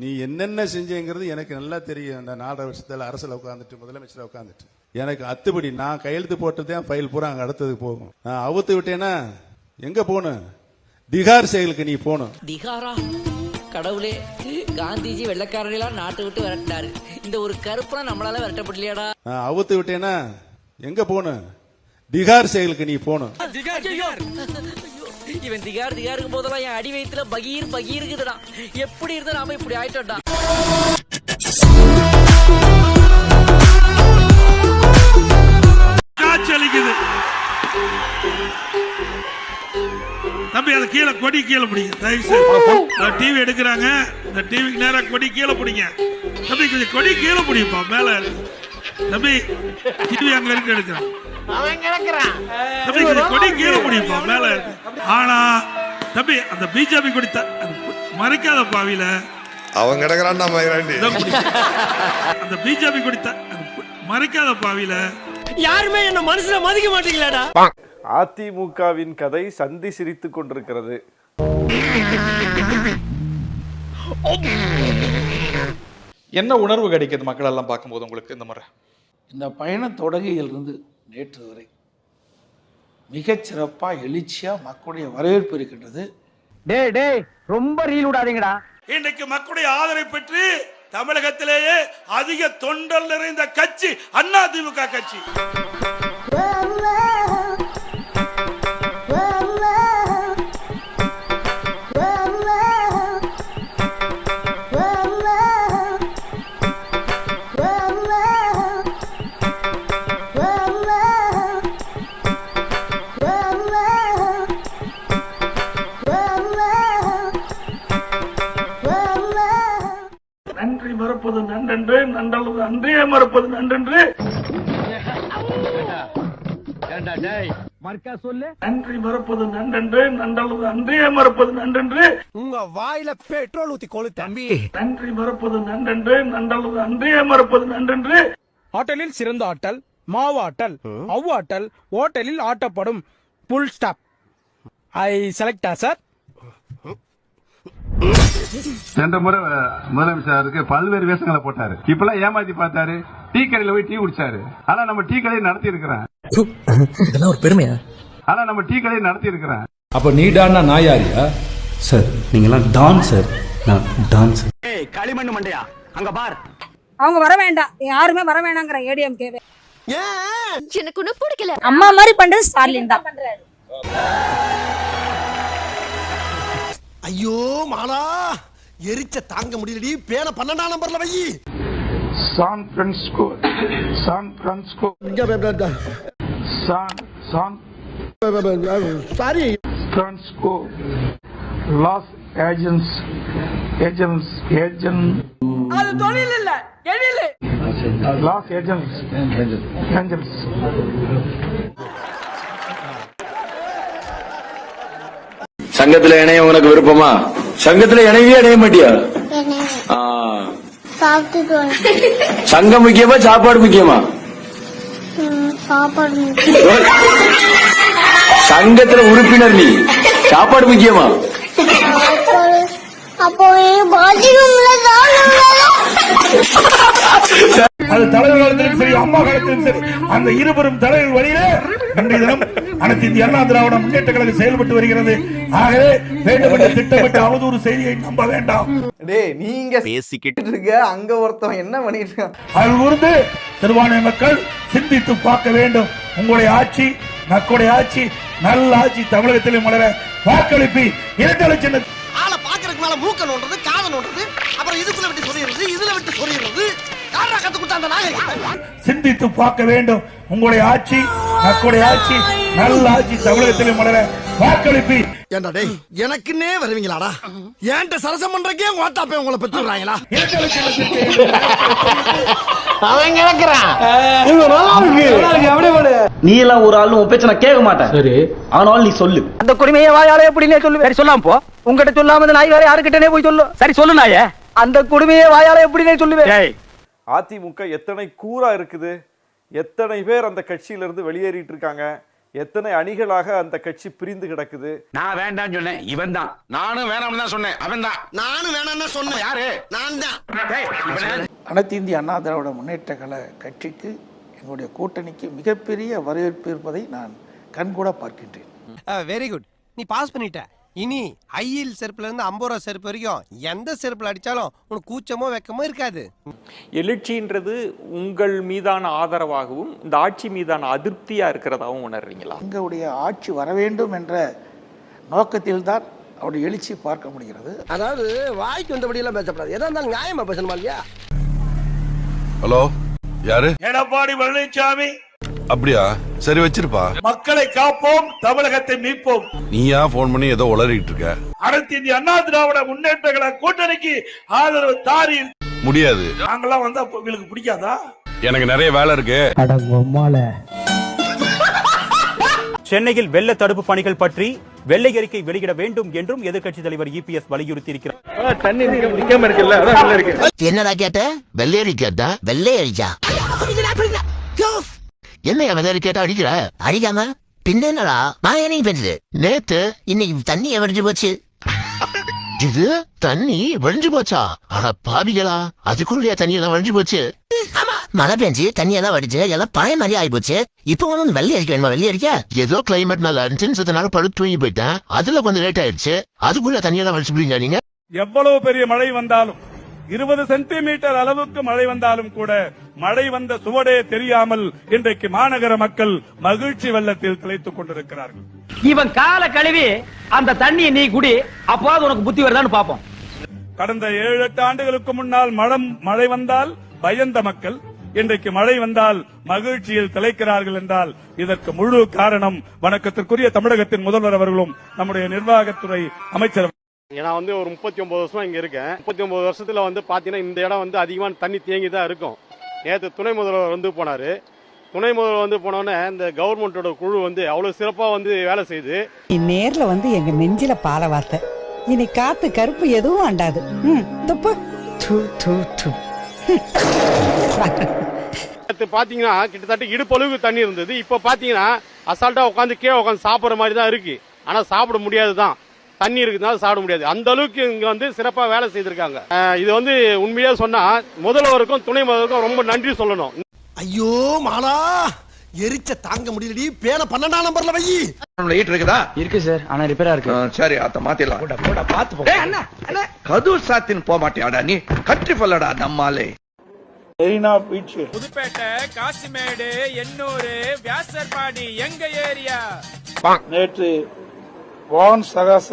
நீ என்னென்ன செஞ்சேங்கிறது எனக்கு நல்லா தெரியும். இந்த 4.5 வருஷத்துல அரசுல உட்காந்துட்டு முதலமைச்சர் உட்காந்துட்டு எனக்கு அத்துப்படி நான் கையெழுத்து போட்டதே ஃபைல் பூரா அங்க அடுத்ததுக்கு போகும். நான் அவுத்து விட்டேன்னா எங்க போகணும்? திகார் செயலுக்கு நீ போகணும். திகாரா? கடவுளே, காந்திஜி வெள்ளக்காரர்களெல்லாம் நாட்டை விட்டு விரட்டினாரு. இந்த ஒரு கருப்பா நம்மளால விரட்டப்படலையாடா? நான் அவுத்து விட்டேன்னா எங்க போகணும்? திகார் செயலுக்கு நீ போகணும். இவன் திகாருக்கு போதெல்லாம் என் அடி வயிற்றுல பகீருக்குதுடா. எப்படி இருந்தா நாம இப்படி ஆயிட்டோம்டா. தம்பி அதை கீழே கொடி கீழே பிடிங்க. தயவுசெய்து டிவி எடுக்கிறாங்க, இந்த டிவிக்கு நேரம் கொடி கீழே பிடிங்க. தம்பி கொஞ்சம் கொடி கீழே பிடிப்பா. மேல தம்பி டிவி அங்க இருக்கு எடுக்கிறான். தம்பி கொஞ்சம் கொடி கீழே பிடிப்பா. மேல ஆனா தம்பி அந்த பிஜேபி கொடி மறைக்காத பாவில அவன் கிடக்குறான். அந்த பிஜேபி கொடி மறைக்காத பாவில யாருமே என்ன மனசுல மதிக்க மாட்டீங்களாடா. அதிமுகவின் கதை சந்தி சிரித்துக் கொண்டிருக்கிறது. என்ன உணர்வு கிடைக்குது மக்கள் எல்லாம் பார்க்கும்போது உங்களுக்கு? இந்த முறை இந்த பயண தொடங்கியிலிருந்து நேற்று வரை மிகச்சிறப்பாக எழுச்சியா மக்களுடைய வரவேற்பு இருக்கின்றது. ரொம்ப ரீல் விடாதீங்கடா. இன்றைக்கு மக்களுடைய ஆதரவை பெற்று தமிழகத்திலேயே அதிக தொண்டல் நிறைந்த கட்சி அதிமுக கட்சி. நன்றி மறப்பது நன்றென்று, நன்றல்லது அன்றே மறப்பது நன்றென்று. நன்றி மறப்பது நன்றென்று, நன்றல்லது அன்றே மறப்பது நன்றென்று. உங்க வாயில பெட்ரோல் ஊத்தி கொளு தம்பி. நன்றி மறப்பது நன்றென்று, நன்றல்லது அன்றே மறப்பது நன்றென்று. ஆட்டலில் சிறந்த ஆட்டல் மாவாட்டல், அவ்வாட்டல் ஓட்டலில் ஆட்டப்படும். Full stop. I select sir. சென்ற முறை முதலமைச்சருக்கு பல்வேறு வேஷங்களை போட்டாரு. இப்பெல்லாம் ஏமாத்தி பார்த்தாரு. டீ கடையில போய் டீ குடிச்சாரு. ஆனா நம்ம டீ கடையை நடத்தி இருக்கிறேன். இதெல்லாம் ஒரு பெருமையா? ஆனா நம்ம டீ கடையை நடத்தி இருக்கிறேன். அப்ப நீ டான்னா நான் யாரியா? சார் நீங்களாம் டான் சார். நான் டான் சார். களிமண் மண்டையா அங்க பார். அவங்க வர வேண்டாம், யாருமே வர வேணாங்கிற ஏடிஎம்கேவே. எனக்கு ஒன்னும் பிடிக்கல. அம்மா மாதிரி பண்றது ஸ்டாலின் தான். ஐயோ மாலா, எரிச்ச தாங்க முடியலடி. பேன 12ஆம் நம்பர்ல வை. San Francisco, San Francisco, San sorry Francisco, Los ஏஜென்ட்ஸ், அது தொழில் இல்ல, எழில். லாஸ் ஏஜென்ட்ஸ், சங்கத்துல இணைய உனக்கு விருப்பமா? சங்கத்துல இணைவே இணைய மாட்டியா? சங்கம் முக்கியமா சாப்பாடு முக்கியமா? சங்கத்துல உறுப்பினர் நீ, சாப்பாடு முக்கியமா? அது தலைவர் காலத்திலும் சரி, அம்மா காலத்திலும் சரி, அந்த இருவரும் தலைவர் வழியில இன்றைய தினம் அனைத்து இந்திய அண்ணா திராவிட முன்னேற்ற கழகம் செயல்பட்டு வருகிறது. ஆகவே வேண்டுமென்ற திட்டமிட்ட அவதூறு செய்தியை நம்ப வேண்டாம். நீங்க பேசிக்கிட்டு இருக்க, அங்க ஒருத்தவன் என்ன பண்ணிட்டு இருக்கான்? அது குறித்து சிறுபான்மை மக்கள் சிந்தித்து பார்க்க வேண்டும். உங்களுடைய ஆட்சி மக்களுடைய ஆட்சி, நல்ல ஆட்சி தமிழகத்திலே மலர வாக்களிப்பி 2 லட்சம். ஆளை பாக்குறதுக்கு மேல மூக்க நோண்டுறது, காதை நோண்டுறது, அப்புறம் இதுக்குள்ள விட்டு சொல்லிடுறது, இதுல விட்டு சொல்லிடுறது. யாரா கத்து கொடுத்தா அந்த நாயகன்? சிந்தித்து பார்க்க வேண்டும். உங்களுடைய ஆட்சி மக்களுடைய ஆட்சி, நல்ல ஆட்சி தமிழகத்திலே மலர வாக்களிப்பி. ஏண்டா டேய், எனக்குன்னே வருவீங்களாடா? ஏன்ட்ட சரசம் பண்றக்கே ஓட்டாப்பே உங்களை பெற்றுறாங்களா? அவன் கிடக்குறான். நீ எல்லாம் ஒரு ஆளு உன் பேச்ச நான் கேட்க மாட்டேன். சரி, ஆனாலும் நீ சொல்லு. அந்த குடிமையை வாயாலே எப்படினே சொல்லு. சரி சொல்லாம போ. உங்ககிட்ட சொல்லாம இந்த நாய் வேற யாருக்கிட்டனே போய் சொல்லு. சரி சொல்லு நாயே. அந்த குடிமையை வாயாலே எப்படினே சொல்லுவே. அதிமுக எத்தனை கூரா இருக்குது, எத்தனை பேர் அந்த கட்சியிலிருந்து வெளியேறிட்டு இருக்காங்க. எத்தனை அணிகளாக அந்த கட்சி பிரிந்து கிடக்குது. நான் வேண்டாம்னு சொன்னேன், இவன் தான். நானும் வேணாம்னு தான் சொன்னேன், அவன் தான். நானும் வேணாம்னு தான் சொன்னேன். யாரு? நான் தான். அனைத்து இந்திய அண்ணா திராவிட முன்னேற்ற கழக கட்சிக்கு எங்களுடைய கூட்டணிக்கு மிகப்பெரிய வரவேற்பு இருப்பதை நான் கண்கூட பார்க்கின்றேன். வெரி குட், நீ பாஸ் பண்ணிட்ட. இனி ஹையில் செருப்புல இருந்து 50 ரூபா செருப்பு வரைக்கும் எந்த செருப்புல அடிச்சாலும் உனக்கு கூச்சமோ வெக்கமோ இருக்காது. எழுச்சின்றது உங்கள் மீதான ஆதரவாகவும் இந்த ஆட்சி மீதான அதிருப்தியா இருக்கிறதாகவும் உணர்றீங்களா? எங்களுடைய ஆட்சி வர வேண்டும் என்ற நோக்கத்தில் தான் அவருடைய எழுச்சி பார்க்க முடிகிறது. அதாவது வாய்க்கு வந்தபடியெல்லாம் பேசப்படாது, எதா இருந்தாலும் நியாயமா பேசணுமா இல்லையா? ஹலோ, யாரு? எடப்பாடி பழனிசாமி. அப்படியா? சரி, வச்சிருப்பா. மக்களை காப்போம், தமிழகத்தை மீட்போம். நீயா போன் பண்ணி ஏதோ உளறிட்டு இருக்க? அனைத்து இந்திய அண்ணா திராவிட முன்னேற்ற கழக கூட்டணிக்கு ஆதரவு தாரி. முடியாது. நாங்கெல்லாம் வந்தா உங்களுக்கு பிடிக்காதா? எனக்கு நிறைய வேலை இருக்கு. சென்னையில் வெள்ள தடுப்பு பணிகள் பற்றி வெள்ளை அறிக்கை வெளியிட வேண்டும் என்றும் எதிர்க்கட்சி தலைவர் இபிஎஸ் வலியுறுத்தி இருக்கிறார். என்னடா கேட்ட? வெள்ளையரி கேட்டா? வெள்ளையரிச்சா? என்ன வெள்ளையரி கேட்டா அடிக்கிற? அடிக்காம பின்னடா மாயனி பெற்றது. நேத்து இன்னைக்கு தண்ணி வடிஞ்சு போச்சு. இது தண்ணி வழிஞ்சு போச்சா? ஆனா பாவிகளா, அதுக்குள்ளே தண்ணி எல்லாம் வழிஞ்சு போச்சு. ஆமா, மழை பெஞ்சு தண்ணி எல்லாம் வடிச்சு எல்லாம் பழைய மாதிரி ஆகி போச்சு. இப்போ வந்து வெள்ளை அடிக்க வேணுமா? வெள்ளை அடிக்க ஏதோ கிளைமேட் நல்லா இருந்துச்சுனால படுத்து தூங்கி போயிட்டேன். அதுல கொஞ்சம் லேட் ஆயிடுச்சு. அதுக்குள்ள தண்ணியெல்லாம் வலிச்சு போறீங்க நீங்க. எவ்வளவு பெரிய மழை வந்தாலும், 20 சென்டிமீட்டர் அளவுக்கு மழை வந்தாலும் கூட மழை வந்த சுவடே தெரியாமல் இன்றைக்கு மாநகர மக்கள் மகிழ்ச்சி வெள்ளத்தில் திளைத்துக் கொண்டிருக்கிறார்கள். இவன் கால கழுவி அந்த தண்ணியை நீ குடி, அப்போது உனக்கு புத்தி வருதான்னு பாப்போம். கடந்த 7-8 ஆண்டுகளுக்கு முன்னால் மழை வந்தால் பயந்த மக்கள் இன்றைக்கு மழை வந்தால் மகிழ்ச்சியில் திளைக்கிறார்கள் என்றால் இதற்கு முழு காரணம் வணக்கத்திற்குரிய தமிழகத்தின் முதல்வர் அவர்களும் நம்முடைய நிர்வாகத்துறை அமைச்சர். நான் வந்து ஒரு 39 வருஷமா இங்க இருக்கேன். 39 வருஷத்துல வந்து பாத்தீங்கன்னா இந்த இடம் வந்து அதிகமான தண்ணி தேங்கி தான் இருக்கும். நேற்று துணை முதல்வர் வந்து போனாரு. துணை முதல்வர் வந்து போனோன்னே இந்த கவர்மெண்டோட குழு வந்து அவ்வளவு சிறப்பா வந்து வேலை செய்து நேர்ல வந்து எங்க நெஞ்சில பால வார்த்தை. இனி காத்து கருப்பு எதுவும் ஆண்டாது. பாத்தீங்கன்னா கிட்டத்தட்ட இடுப்பளவுக்கு தண்ணி இருந்தது. இப்ப பாத்தீங்கன்னா அசால்ட்டா உட்காந்து கீழே உட்காந்து சாப்பிடுற மாதிரி தான் இருக்கு. ஆனா சாப்பிட முடியாதுதான், தண்ணி இருக்குதுனால சாப்பிட முடியாது. அந்த அளவுக்கு இங்க வந்து சிறப்பா வேலை செய்திருக்காங்க. இது வந்து உண்மையா சொன்னா முதல்வருக்கும் துணை முதல்வருக்கும் ரொம்ப நன்றி சொல்லணும். ஐயோ மாலா, எரிச்ச தாங்க முடியலடி. பேன 12ஆம் நம்பர்ல வை. லைட் இருக்குதா? இருக்கு சார், ஆனா ரிப்பேரா இருக்கு. சரி, அத மாத்திடலாம். போடா பாத்து போ. அண்ணா கது சாத்தின் போக மாட்டியாடா நீ? கட்ரி பல்லடா நம்மாலே. மெரினா பீச், புதுப்பேட்டை, காசிமேடு, எண்ணூர், வியாசர்பாடி எங்க ஏரியா. நேற்று வான் சகாச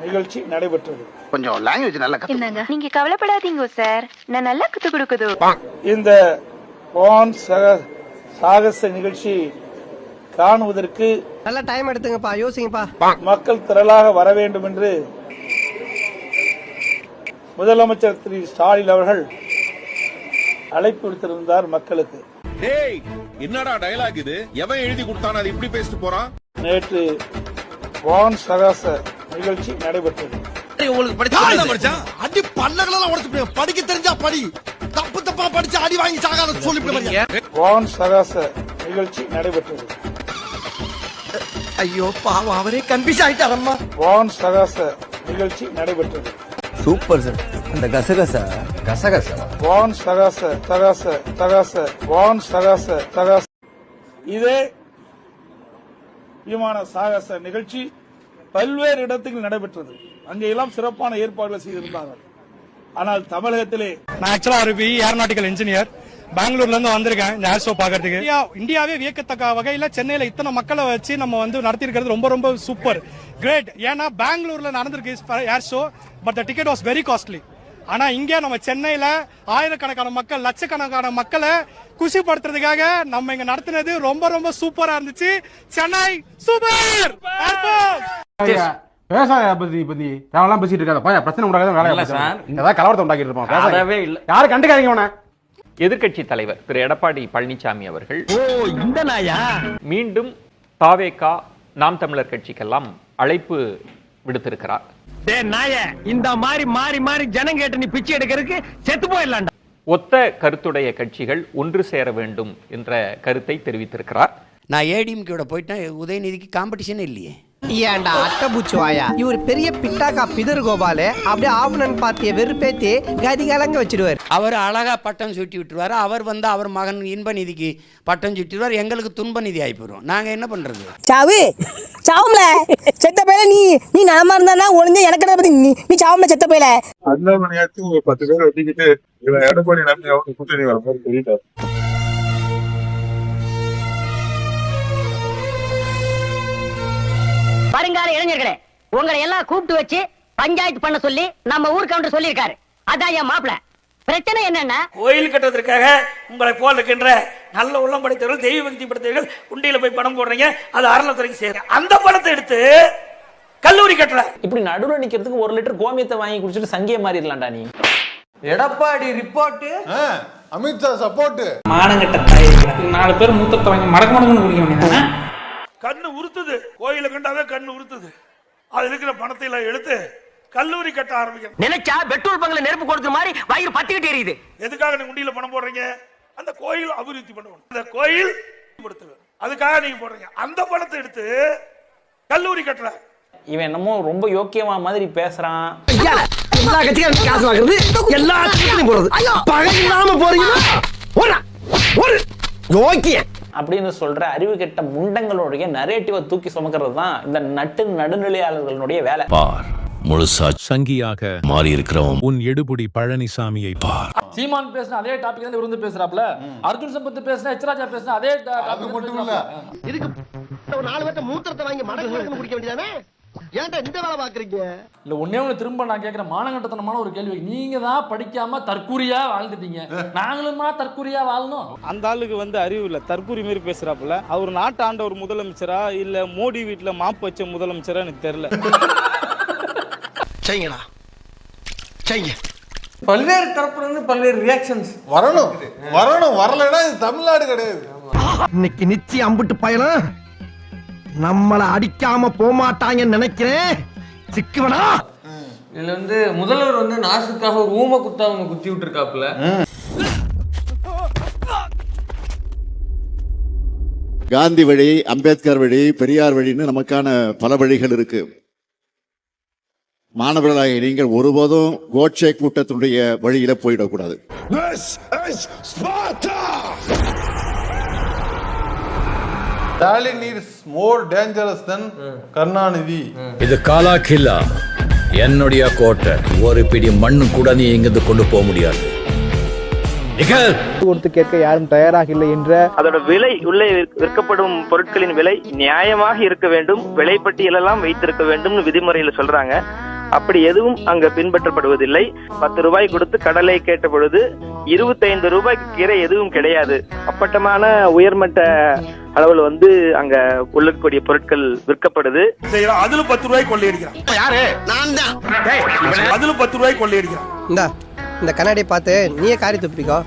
நிகழ்ச்சி நடைபெற்றது. கொஞ்சம் லாங்குவேஜ் நல்லா என்னங்க, நீங்க கவலைப்படாதீங்க சார், நான் நல்லா கத்து கொடுக்குது. இந்த வான் சாகச நிகழ்ச்சி காணுவதற்கு நல்ல டைம் எடுத்துங்கப்பா, யோசிங்கப்பா. மக்கள் திரளாக வர வேண்டும் என்று முதலமைச்சர் திரு ஸ்டாலின் அவர்கள் அழைப்பு விடுத்திருந்தார் மக்களுக்கு. என்னடா டயலாக் இது? எவன் எழுதி கொடுத்தானே அது இப்படி பேசிட்டு போறான்? நேற்று வான் சகாச நிகழ்ச்சி நடைபெற்றது. உங்களுக்கு படிச்சா அடி பல்லகளெல்லாம் உடைச்சு படிக்க தெரிஞ்சா படி, தப்பு தப்பா படிச்சு அடி வாங்கி சாகாத சொல்லிவிடுங்க. வான் சகாச நிகழ்ச்சி நடைபெற்றது. ஐயோ பாவம், அவரே கன்ஃபியூஸ் ஆயிட்டாரம்மா. வான் சகாச நிகழ்ச்சி நடைபெற்றது. Super sir. அந்த கசகசா வான் சகாச தகாச தகாச வான் சகாச தகாச. இதே விமான சாகச நிகழ்ச்சி பல்வேறு இடத்தில் நடைபெற்றது. அங்கெல்லாம் சிறப்பான ஏற்பாடுகள் செய்திருந்தார்கள். ஆனால் தமிழகத்திலே, நான் ஆக்சுவலா ஒரு ஏரோநாட்டிக்கல் இன்ஜினியர், பெங்களூர்ல இருந்து வந்திருக்கேன் இந்த ஏர் ஷோ பாக்குறதுக்கு. இந்தியாவே வியக்கத்தக்க வகையில சென்னையில இத்தனை மக்களை வச்சு நம்ம வந்து நடத்தி இருக்கிறது ரொம்ப ரொம்ப சூப்பர் கிரேட். ஏன்னா பெங்களூர்ல நடந்திருக்கு ஏர் show, but the ticket was very costly. ஆனா இங்க நம்ம சென்னையில ஆயிரக்கணக்கான மக்கள், லட்சக்கணக்கான மக்களை குஷிப்படுத்துறதுக்காக நம்ம இங்க நடத்தினது ரொம்ப ரொம்ப சூப்பரா இருந்துச்சு. சென்னை சூப்பர். விவசாய பத்தி தேவையெல்லாம் பேசிட்டு இருக்காத. பிரச்சனை உண்டாக்காத சார். ஏதாவது கலவரத்தை உண்டாக்கிட்டு இருப்போம். யாரும் கண்டுக்காதீங்க. எதிர்க்கட்சி தலைவர் திரு எடப்பாடி பழனிசாமி அவர்கள் இந்த நாயா மீண்டும் தாவேகா நாம் தமிழர் கட்சிக்கெல்லாம் அழைப்பு விடுத்திருக்கிறார். இந்த மாதிரி மாறி மாறி ஜனம் கேட்டு நீ பிச்சை எடுக்கிறதுக்கு செத்து போயிடலாம்டா. ஒத்த கருத்துடைய கட்சிகள் ஒன்று சேர வேண்டும் என்ற கருத்தை தெரிவித்திருக்கிறார். நான் ஏடிஎம்கேட போயிட்டேன், உதயநிதிக்கு காம்படிஷன் இல்லையே. ஏன்டா அட்டபூச்சி வாயா, இவர் பெரிய பிட்டாக்கா பிதர் கோபாலு அப்படியே ஆவுனன் பார்ட்டியை வெறுப்பேத்தி கதி கலங்க வச்சிருவார். அவர் அழகா பட்டம் சுட்டி விட்டுருவாரு. அவர் வந்து அவர் மகன் இன்ப நிதிக்கு பட்டம் சுட்டிடுவார், எங்களுக்கு துன்ப நிதி ஆகி போயிடும். நாங்க என்ன பண்றது? சாவு சாவும்ல செத்த பையல நீ நலமா இருந்தா ஒளிஞ்ச எனக்கு பத்தி நீ சாவும்ல செத்த பையல. அந்த மணியாச்சும் 10 பேர் வச்சுக்கிட்டு இவன் எடப்பாடி நம்பி அவங்க கூட்டணி வர மாதிரி சொல்லிட்டாரு. வருங்கால இளைஞர்களே, உங்களை எல்லாம் கூப்பிட்டு வச்சு பஞ்சாயத்து பண்ண சொல்லி நம்ம ஊர் கவுண்டர் சொல்லியிருக்காரு. அதான் என் மாப்பிள்ள. பிரச்சனை என்னன்னா, கோயில் கட்டுவதற்காக உங்களை போல் இருக்கின்ற நல்ல உள்ளம் படைத்தவர்கள், தெய்வ பக்தி படைத்தவர்கள் உண்டியில போய் பணம் போடுறீங்க, அது அறநிலையத்துறைக்கு சேரும். அந்த பணத்தை எடுத்து கல்லூரி கட்டல. இப்படி நடுவுல நிக்கிறதுக்கு 1 லிட்டர் கோமியத்தை வாங்கி குடிச்சிட்டு சங்கிய மாறிடலாம்டா நீ. Edappadi report, Amit Shah support. மானங்கட்ட தாய் 4 பேர் மூத்தத்தை வாங்கி மடக்கு மடக்குன்னு குடிக்க வேண்டியதானே. கண்ணு உறுத்துது, கோயில கண்டாவே கண்ணு உறுத்துது. அது இருக்கிற பணத்தை எல்லாம் எடுத்து கல்லூரி கட்ட ஆரம்பிக்கணும். நினைச்சா பெட்ரோல் பங்க்ல நெருப்பு கொடுத்த மாதிரி வயிறு பத்திக்கிட்டு எரியுது. எதுக்காக நீங்க உண்டியில பணம் போடுறீங்க? அந்த கோயில் அபிவிருத்தி பண்ணணும், அந்த கோயில் அதுக்காக நீங்க போடுறீங்க. அந்த பணத்தை எடுத்து கல்லூரி கட்டல. இவன் என்னமோ ரொம்ப யோக்கியமா மாதிரி பேசுறான். எல்லா கட்சியும் காசு வாங்குறது, எல்லா கட்சியும் போறது, பகை இல்லாம போறீங்கன்னா ஒரு யோக்கிய அப்படின்னு சொல்ற அறிவு கெட்ட முண்டங்களுடைய நரேட்டிவை தூக்கி சுமக்கிறது தான் இந்த நடுநிலையாளர்களுடைய வேலை. பார், முழுசா சங்கியாக மாறி இருக்கிறவன் உன் எடுபுடி பழனிசாமியை பார். சீமான் பேசின அதே டாபிக் தான் இவரு பேசுறாப்ல. அர்ஜுன் சம்பத் பேசின, எச்ராஜா பேசின அதே டாபிக் மட்டும் இல்ல. இதுக்கு 4 பேர்ட்ட மூத்திரத்தை வாங்கி மடக்கு குடிக்க வேண்டியதானே? ஏன்டா இந்த வேலை பாக்குறீங்க? இல்ல ஒண்ணே ஒண்ணு திரும்ப நான் கேக்குற மானங்கட்டத்தனமான ஒரு கேள்வி. நீங்க தான் படிக்காம தற்கூரியா வாழ்ந்துட்டீங்க, நாங்களுமா தற்கூரியா வாழணும்? அந்த ஆளுக்கு வந்து அறிவு இல்ல, தற்கூரி மாதிரி பேசுறாப்புல. அவர் நாட்டு ஆண்ட ஒரு முதலமைச்சரா இல்ல மோடி வீட்டுல மாப்பு வச்ச முதலமைச்சரா எனக்கு தெரியல. செய்யுங்கடா செய்யுங்க. பல்வேறு தரப்புல இருந்து பல்வேறு ரியாக்ஷன்ஸ் வரணும், வரலன்னா இது தமிழ்நாடு கிடையாது. இன்னைக்கு நிச்சயம் அம்பிட்டு பயணம் நம்மள அடிக்காம போமாட்டாங்கன்னு நினைக்கிறேன். சிக்குவனா இதுல வந்து முதல்வர் வந்து நாசுக்காக ஒரு ஊம குத்தா அவங்க குத்தி விட்டு இருக்காப்புல. காந்தி வழி, அம்பேத்கர் வழி, பெரியார் வழின்னு நமக்கான பல வழிகள் இருக்கு. மாணவர்களாக நீங்கள் ஒருபோதும் கோட்சே கூட்டத்தினுடைய வழியில போயிடக்கூடாது. Stalin is more dangerous than Karunanidhi. இது காலா கில்லா, என்னுடைய கோட்டை. ஒரு பிடி மண்ணு கூட நீ எங்கிருந்து கொண்டு போக முடியாது. கொடுத்து கேட்க யாரும் தயாராக இல்லை என்ற அதோட விலை, உள்ளே விற்கப்படும் பொருட்களின் விலை நியாயமாக இருக்க வேண்டும், விலை பட்டியலெல்லாம் வைத்திருக்க வேண்டும் விதிமுறையில சொல்றாங்க. அப்படி எதுவும் அங்க பின்பற்றப்படுவதில்லை. 10 ரூபாய் கொடுத்து கடலை கேட்ட பொழுது 25 ரூபாய்க்கு கீரை எதுவும் கிடையாது. அப்பட்டமான உயர்மட்ட அளவில் வந்து அங்க உள்ளக்கூடிய பொருட்கள் விற்கப்படுது. அதுல 10 ரூபாய் கொள்ளையடிக்கிறான். யாரு? நான் தான். அதுல 10 ரூபாய் கொள்ளையடிக்கிறான். இந்த கண்ணாடியை பார்த்து நீயே காரி துப்பிக்கோ.